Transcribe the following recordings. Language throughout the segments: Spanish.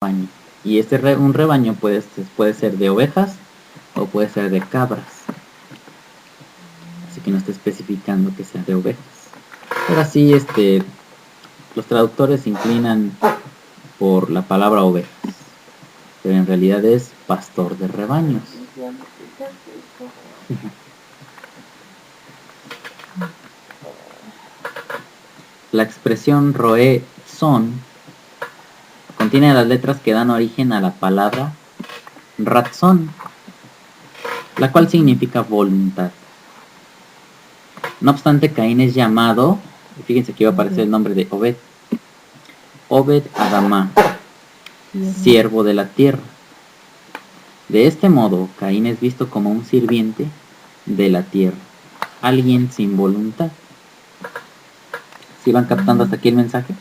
rebaño. Y un rebaño puede ser de ovejas o puede ser de cabras. Así que no está especificando que sea de ovejas. Pero así los traductores se inclinan por la palabra ovejas. Pero en realidad es pastor de rebaños. La expresión roé son contiene las letras que dan origen a la palabra ratzón, la cual significa voluntad. No obstante, Caín es llamado, fíjense que iba a aparecer el nombre de Obed, Obed Adamá, siervo de la tierra. De este modo, Caín es visto como un sirviente de la tierra, alguien sin voluntad. ¿Sí van captando hasta aquí el mensaje?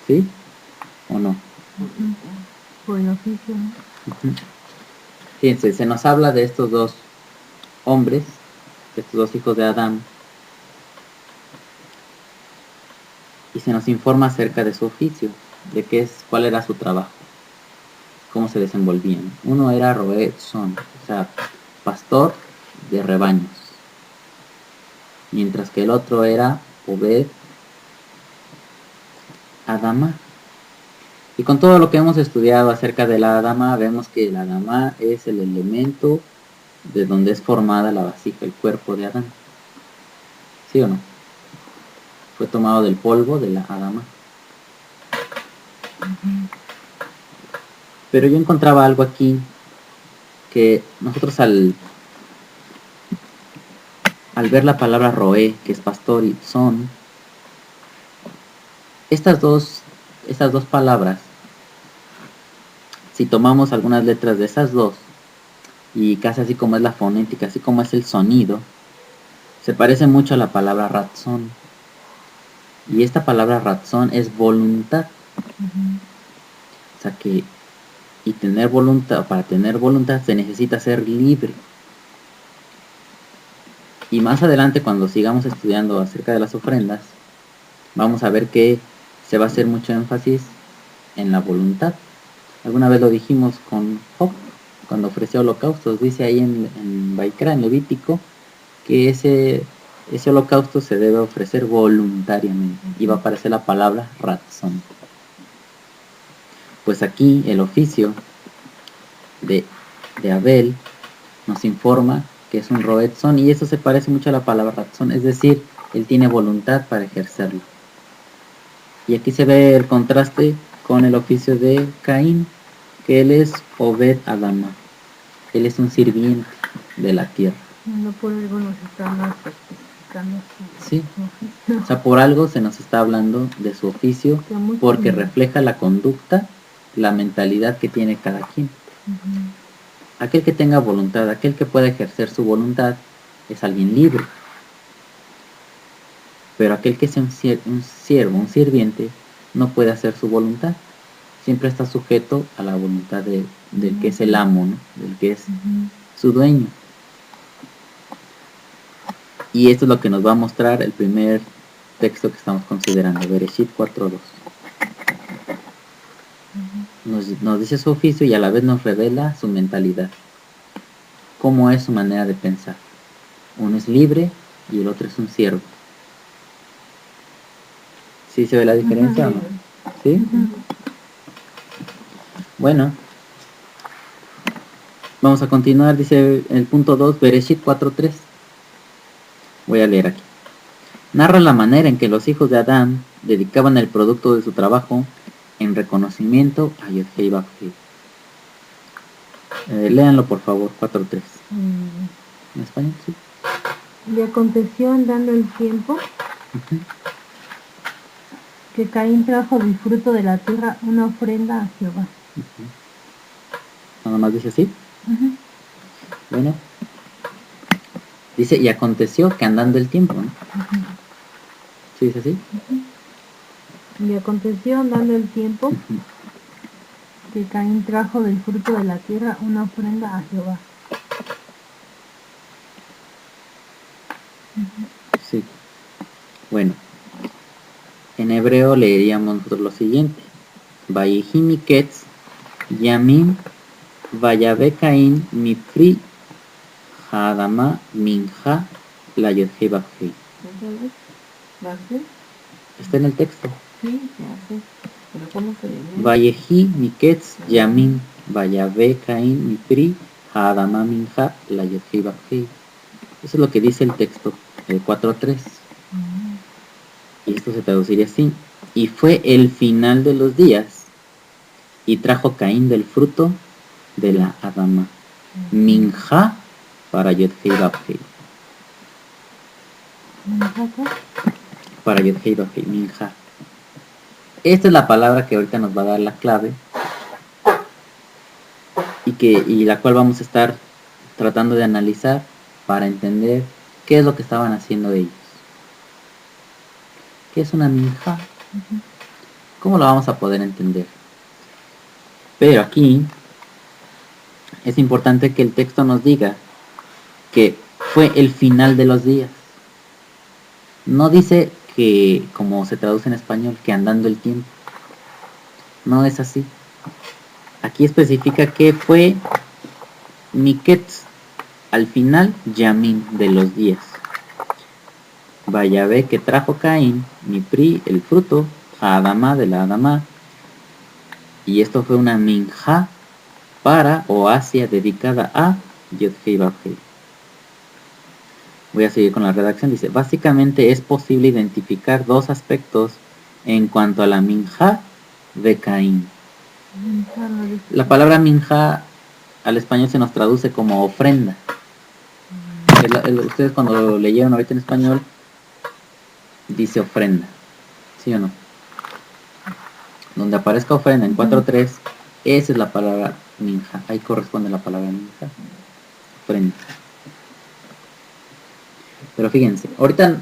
¿Sí? ¿O no? Bueno, oficio. Fíjense, se nos habla de estos dos hombres, de estos dos hijos de Adán, y se nos informa acerca de su oficio, de cuál era su trabajo, cómo se desenvolvían. Uno era roé son, o sea, pastor de rebaños, mientras que el otro era Obed Adama. Y con todo lo que hemos estudiado acerca de la Adama, vemos que la Adama es el elemento de donde es formada la vasija, el cuerpo de Adán. ¿Sí o no? Fue tomado del polvo de la Adama. Pero yo encontraba algo aquí que nosotros al ver la palabra roé, que es pastor, y son, estas dos palabras, si tomamos algunas letras de esas dos, y casi así como es la fonética, así como es el sonido, se parece mucho a la palabra razón. Y esta palabra razón es voluntad. O sea que, y tener voluntad, para tener voluntad se necesita ser libre. Y más adelante, cuando sigamos estudiando acerca de las ofrendas, vamos a ver que se va a hacer mucho énfasis en la voluntad. Alguna vez lo dijimos con Job, cuando ofreció holocaustos. Dice ahí en Baikra, en Levítico, que ese holocausto se debe ofrecer voluntariamente. Y va a aparecer la palabra razón. Pues aquí el oficio de Abel nos informa que es un roetzón, y eso se parece mucho a la palabra razón, es decir, él tiene voluntad para ejercerlo. Y aquí se ve el contraste con el oficio de Caín, que él es Obed Adama, él es un sirviente de la tierra. No por algo nos están especificando. Sí, o sea, por algo se nos está hablando de su oficio, porque refleja la conducta, la mentalidad que tiene cada quien. Aquel que tenga voluntad, aquel que pueda ejercer su voluntad, es alguien libre. Pero aquel que sea un siervo, un sirviente, no puede hacer su voluntad. Siempre está sujeto a la voluntad del que es el amo, ¿no? Del que es su dueño. Y esto es lo que nos va a mostrar el primer texto que estamos considerando, Bereshit 4.2. Nos dice su oficio y a la vez nos revela su mentalidad. Cómo es su manera de pensar. Uno es libre y el otro es un siervo. ¿Sí se ve la diferencia o no? ¿Sí? Bueno, vamos a continuar, dice el punto 2, Bereshit 4.3. Voy a leer aquí. Narra la manera en que los hijos de Adán dedicaban el producto de su trabajo en reconocimiento a Yod-Heh Vav-Heh. Léanlo por favor, 4.3. ¿En español? Sí. Le aconteció andando el tiempo que Caín trajo del fruto de la tierra una ofrenda a Jehová. Nada más dice así. Bueno. Dice, y aconteció que andando el tiempo, ¿no? ¿Sí dice así? Y aconteció andando el tiempo que Caín trajo del fruto de la tierra una ofrenda a Jehová. Sí. Bueno. En hebreo leeríamos nosotros lo siguiente. Vayehi Miketz, Yamim, Vayabe Caín, Mipri, Hadama, Minja, la Yodhei Bafhei. Está en el texto. Sí, ya sé. Pero ¿cómo se lee? Vayehi Miketz, Yamim, Vayabe Caín, Mipri, Hadama, Minja, la Yodhei Bafhei. Eso es lo que dice el texto, el 4.3. Y esto se traduciría así. Y fue el final de los días, y trajo Caín del fruto de la Adama. Minja para Yodhei Bafhei. Para Yodhei Bafhei, Minja. Esta es la palabra que ahorita nos va a dar la clave y la cual vamos a estar tratando de analizar para entender qué es lo que estaban haciendo ellos. ¿Qué es una minja? ¿Cómo lo vamos a poder entender? Pero aquí es importante que el texto nos diga que fue el final de los días. No dice que, como se traduce en español, que andando el tiempo. No es así. Aquí especifica que fue Miketz, al final, Yamín, de los días. Vayabe, que trajo Caín, Mipri, el fruto, Adama, de la Adama. Y esto fue una minja para o hacia dedicada a Yodhei Bafhei. Voy a seguir con la redacción. Dice, básicamente es posible identificar dos aspectos en cuanto a la minja de Caín. La palabra minja al español se nos traduce como ofrenda. Ustedes cuando lo leyeron ahorita en español, dice ofrenda, ¿sí o no? Donde aparezca ofrenda en 4.3, esa es la palabra minja. Ahí corresponde la palabra minja. Ofrenda. Pero fíjense, ahorita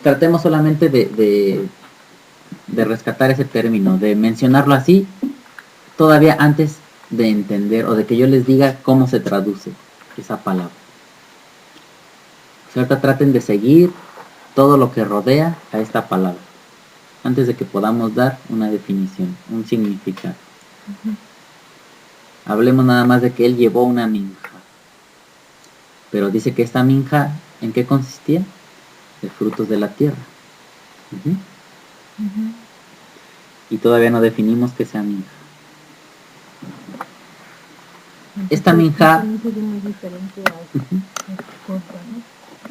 tratemos solamente de rescatar ese término, de mencionarlo así, todavía antes de entender o de que yo les diga cómo se traduce esa palabra. Ahorita traten de seguir todo lo que rodea a esta palabra, antes de que podamos dar una definición, un significado. Hablemos nada más de que él llevó una minja. Pero dice que esta minja, ¿en qué consistía? De frutos de la tierra. Y todavía no definimos qué sea minja. Esta minja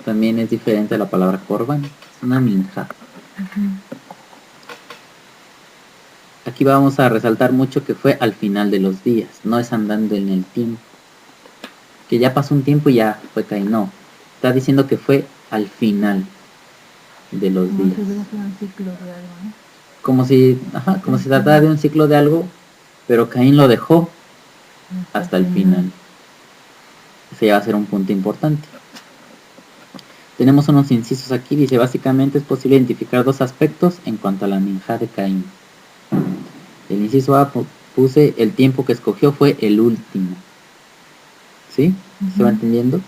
también es diferente a la palabra korban. Es una minja. Aquí vamos a resaltar mucho que fue al final de los días, no es andando en el tiempo. Que ya pasó un tiempo y ya fue Caín, no. Está diciendo que fue al final de los días. Como si tratara de un ciclo de algo, pero Caín lo dejó hasta el final. Ese ya va a ser un punto importante. Tenemos unos incisos aquí, dice, básicamente es posible identificar dos aspectos en cuanto a la minja de Caín. El inciso A puse, el tiempo que escogió fue el último. ¿Sí? ¿Se va entendiendo?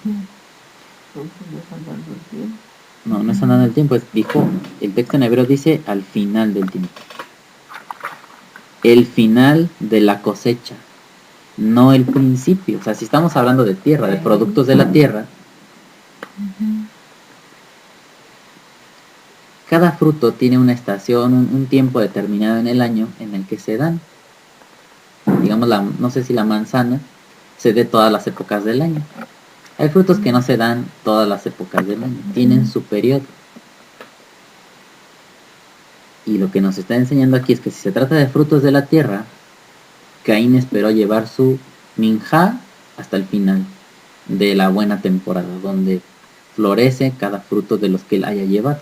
No, no es andando el tiempo, dijo, el texto en hebreo dice al final del tiempo. El final de la cosecha, no el principio. O sea, si estamos hablando de tierra, de productos de la tierra, cada fruto tiene una estación, un tiempo determinado en el año en el que se dan. Digamos, no sé si la manzana se dé todas las épocas del año. Hay frutos que no se dan todas las épocas del año, tienen su periodo. Y lo que nos está enseñando aquí es que si se trata de frutos de la tierra, Caín esperó llevar su minja hasta el final de la buena temporada, donde florece cada fruto de los que él haya llevado.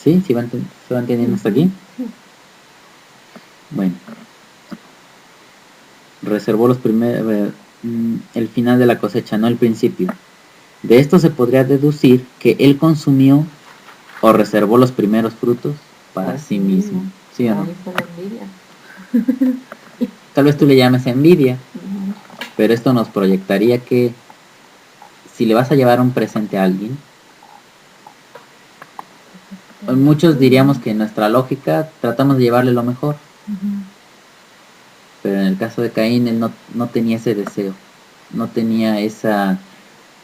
¿Sí? ¿Se va entendiendo hasta aquí? Bueno. Reservó los primeros, el final de la cosecha, no el principio. De esto se podría deducir que él consumió o reservó los primeros frutos para sí mismo. ¿Sí o no? Tal vez tú le llames envidia, pero esto nos proyectaría que si le vas a llevar un presente a alguien, Muchos diríamos que en nuestra lógica tratamos de llevarle lo mejor, pero en el caso de Caín él no tenía ese deseo, no tenía esa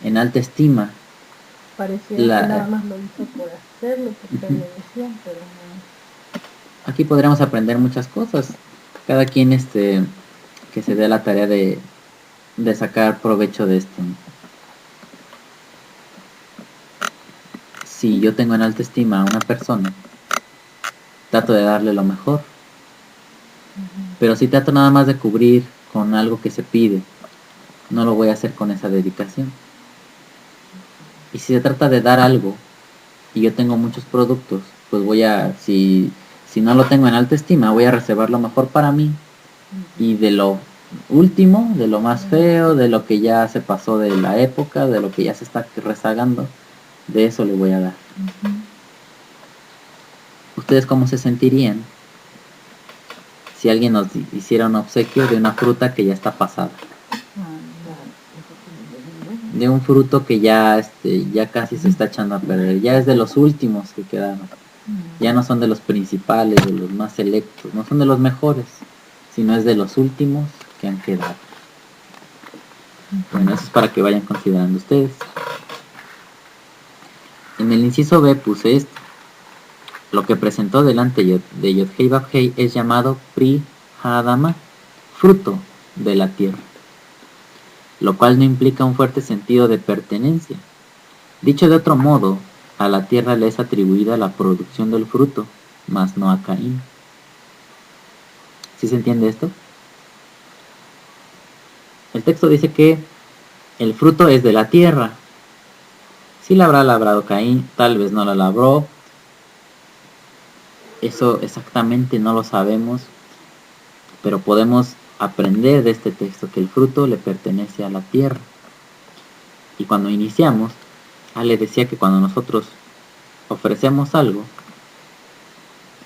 en alta estima. Parecía que nada más lo hizo por hacerlo, porque le decían, pero no. Aquí podríamos aprender muchas cosas. Cada quien que se dé la tarea de sacar provecho de esto. Si yo tengo en alta estima a una persona, trato de darle lo mejor. Pero si trato nada más de cubrir con algo que se pide, no lo voy a hacer con esa dedicación. Y si se trata de dar algo y yo tengo muchos productos, pues si no lo tengo en alta estima, voy a reservar lo mejor para mí. Y de lo último, de lo más feo, de lo que ya se pasó de la época, de lo que ya se está rezagando, de eso le voy a dar. ¿Ustedes cómo se sentirían si alguien nos hiciera un obsequio de una fruta que ya está pasada? De un fruto que ya casi se está echando a perder, ya es de los últimos que quedaron, ya no son de los principales, de los más selectos, no son de los mejores, sino es de los últimos que han quedado. Bueno, eso es para que vayan considerando ustedes. En el inciso B puse esto: lo que presentó delante de Yod-Hei Vav-Hei es llamado Pri Ha-Adama, fruto de la tierra, lo cual no implica un fuerte sentido de pertenencia. Dicho de otro modo, a la tierra le es atribuida la producción del fruto, mas no a Caín. ¿Sí se entiende esto? El texto dice que el fruto es de la tierra. Si la habrá labrado Caín, tal vez no la labró. Eso exactamente no lo sabemos, pero podemos aprender de este texto que el fruto le pertenece a la tierra. Y cuando iniciamos, Ale decía que cuando nosotros ofrecemos algo,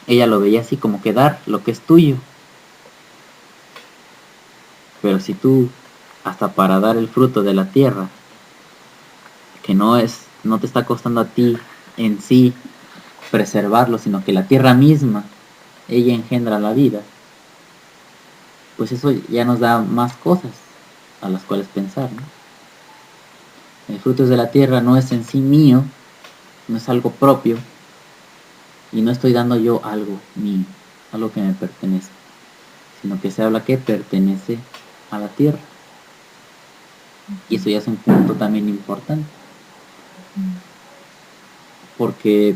ella lo veía así como que dar lo que es tuyo. Pero si tú, hasta para dar el fruto de la tierra, que no te está costando a ti en sí preservarlo, sino que la tierra misma, ella engendra la vida, pues eso ya nos da más cosas a las cuales pensar, ¿no? El fruto de la tierra no es en sí mío, no es algo propio, y no estoy dando yo algo mío, algo que me pertenece, sino que se habla que pertenece a la tierra. Y eso ya es un punto también importante, porque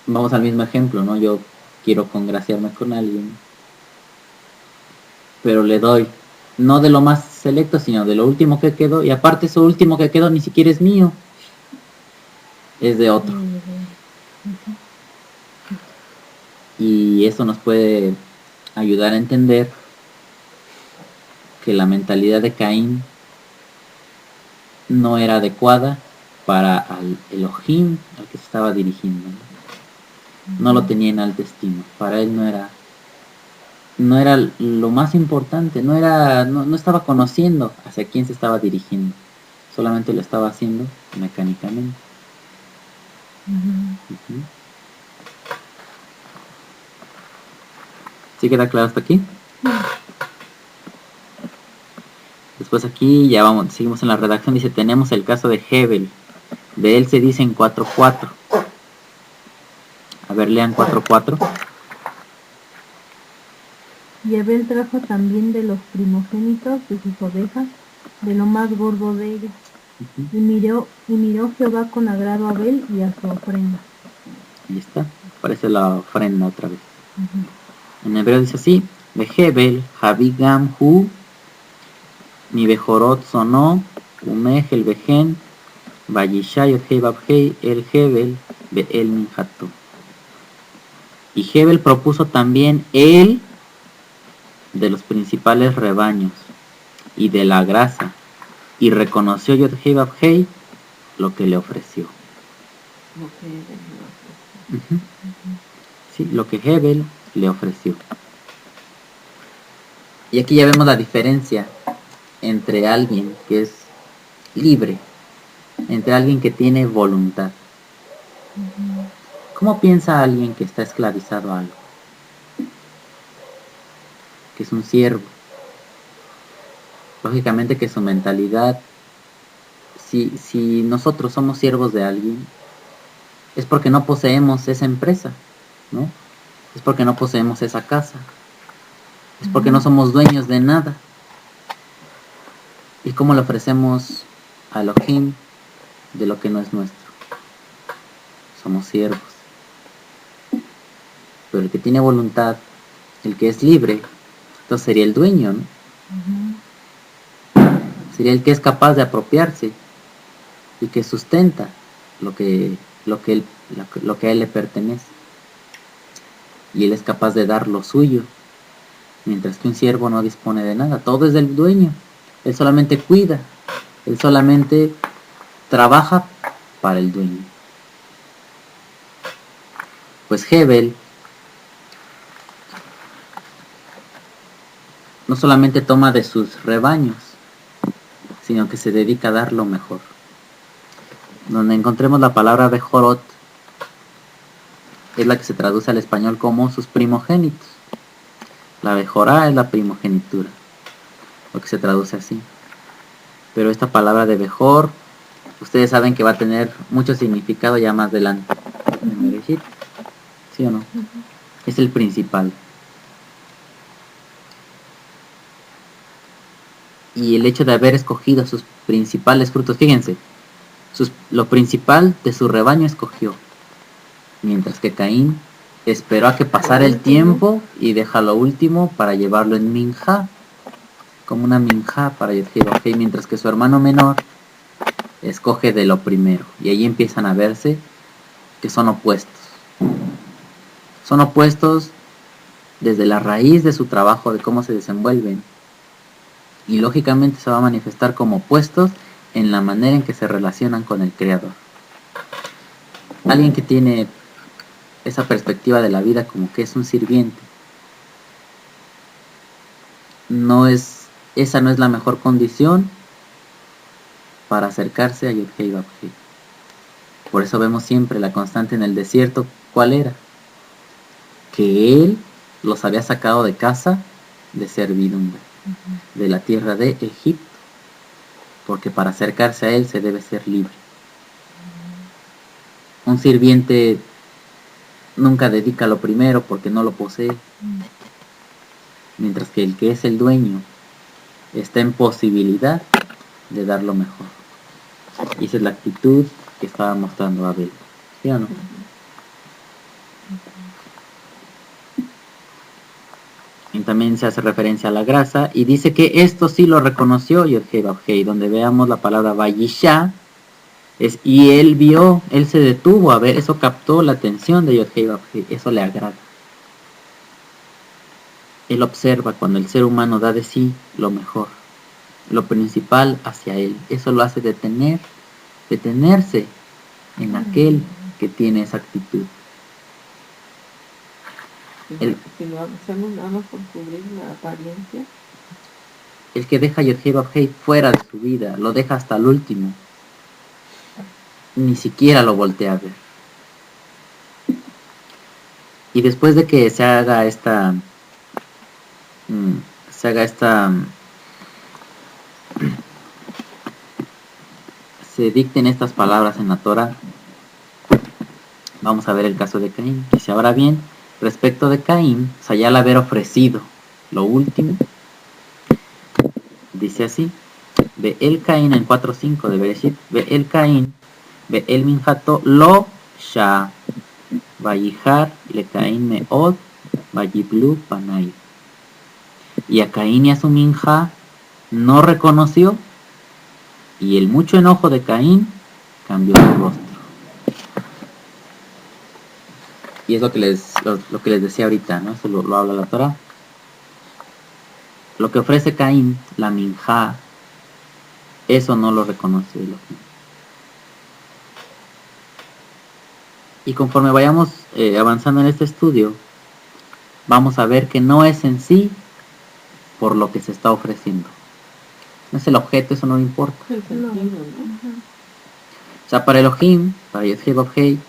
vamos al mismo ejemplo, ¿no? Yo quiero congraciarme con alguien, pero le doy no de lo más selecto, sino de lo último que quedó, y aparte eso último que quedó ni siquiera es mío, es de otro. Y eso nos puede ayudar a entender que la mentalidad de Caín no era adecuada para al Elohim al que se estaba dirigiendo. No lo tenía en alta estima. Para él no era lo más importante, no estaba conociendo hacia quién se estaba dirigiendo, solamente lo estaba haciendo mecánicamente. ¿Sí queda claro hasta aquí? Después aquí ya seguimos en la redacción. Dice, tenemos el caso de Hebel. De él se dice en 4.4. A ver, lean 4.4. Y Abel trajo también de los primogénitos de sus ovejas, de lo más gordo de ellas. Y miró Jehová con agrado a Abel y a su ofrenda. Ahí está, aparece la ofrenda otra vez. En hebreo dice así: Behebel, Habigam Hu, mi Bejorot sonó, Umej el Bejen, Vayishay Hebabhei el Hebel, Beel Minhato. Y Hebel propuso también él de los principales rebaños y de la grasa, y reconoció Yod-Hei lo que le ofreció. Sí, lo que Hebel le ofreció. Y aquí ya vemos la diferencia entre alguien que es libre, entre alguien que tiene voluntad. ¿Cómo piensa alguien que está esclavizado a algo? Que es un siervo. Lógicamente que su mentalidad, si nosotros somos siervos de alguien, es porque no poseemos esa empresa, ¿no? Es porque no poseemos esa casa. Es porque no somos dueños de nada. ¿Y cómo le ofrecemos a Elohim de lo que no es nuestro? Somos siervos. Pero el que tiene voluntad, el que es libre, entonces sería el dueño, ¿no? Sería el que es capaz de apropiarse y que sustenta lo que a él le pertenece. Y él es capaz de dar lo suyo, mientras que un siervo no dispone de nada. Todo es del dueño. Él solamente cuida, él solamente trabaja para el dueño. Pues Hebel no solamente toma de sus rebaños, sino que se dedica a dar lo mejor. Donde encontremos la palabra Bejorot, es la que se traduce al español como sus primogénitos. La Bejorá es la primogenitura, lo que se traduce así. Pero esta palabra de Bejor, ustedes saben que va a tener mucho significado ya más adelante en Bereshit, ¿sí o no? Es el principal. Y el hecho de haber escogido sus principales frutos, fíjense, lo principal de su rebaño escogió, mientras que Caín esperó a que pasara el tiempo y deja lo último para llevarlo en minjá, como una minjá para Yod-Heh-Vav-Heh, mientras que su hermano menor escoge de lo primero. Y ahí empiezan a verse que son opuestos. Son opuestos desde la raíz de su trabajo, de cómo se desenvuelven. Y lógicamente se va a manifestar como opuestos en la manera en que se relacionan con el Creador. Alguien que tiene esa perspectiva de la vida como que es un sirviente, esa no es la mejor condición para acercarse a Yod-Heh-Vav-Heh. Por eso vemos siempre la constante en el desierto. ¿Cuál era? Que Él los había sacado de casa de servidumbre, de la tierra de Egipto, porque para acercarse a Él se debe ser libre. Un sirviente nunca dedica lo primero porque no lo posee, mientras que el que es el dueño está en posibilidad de dar lo mejor. Y esa es la actitud que estaba mostrando Abel, ¿sí o no? Y también se hace referencia a la grasa y dice que esto sí lo reconoció Yod-Heh-Vav-Heh, donde veamos la palabra Vayisha, y él vio, él se detuvo a ver, eso captó la atención de Yod-Heh-Vav-Heh, eso le agrada. Él observa cuando el ser humano da de sí lo mejor, lo principal hacia él, eso lo hace detenerse en aquel que tiene esa actitud. Si lo hacemos nada más por cubrir la apariencia. El que deja Yod-Heh-Vav-Heh fuera de su vida, lo deja hasta el último, ni siquiera lo voltea a ver. Y después de que se haga esta se dicten estas palabras en la Torah, vamos a ver el caso de Caín. Dice, ahora bien, respecto de Caín, o sea, ya al haber ofrecido lo último, dice así, ve el Caín en 4.5 de Bereshit, ve el Caín, ve el minjato lo sha, vayihar le Caín meod, vayiblu panay. Y a Caín y a su minja no reconoció, y el mucho enojo de Caín cambió su rostro. Y es lo que les decía ahorita, ¿no? Eso lo habla la Torah. Lo que ofrece Caín, la minja, eso no lo reconoce Elohim. Y conforme vayamos avanzando en este estudio, vamos a ver que no es en sí por lo que se está ofreciendo. No es el objeto, eso no importa. El sentido, ¿no? O sea, para Elohim, para Yod-Heh-Vav-Heh,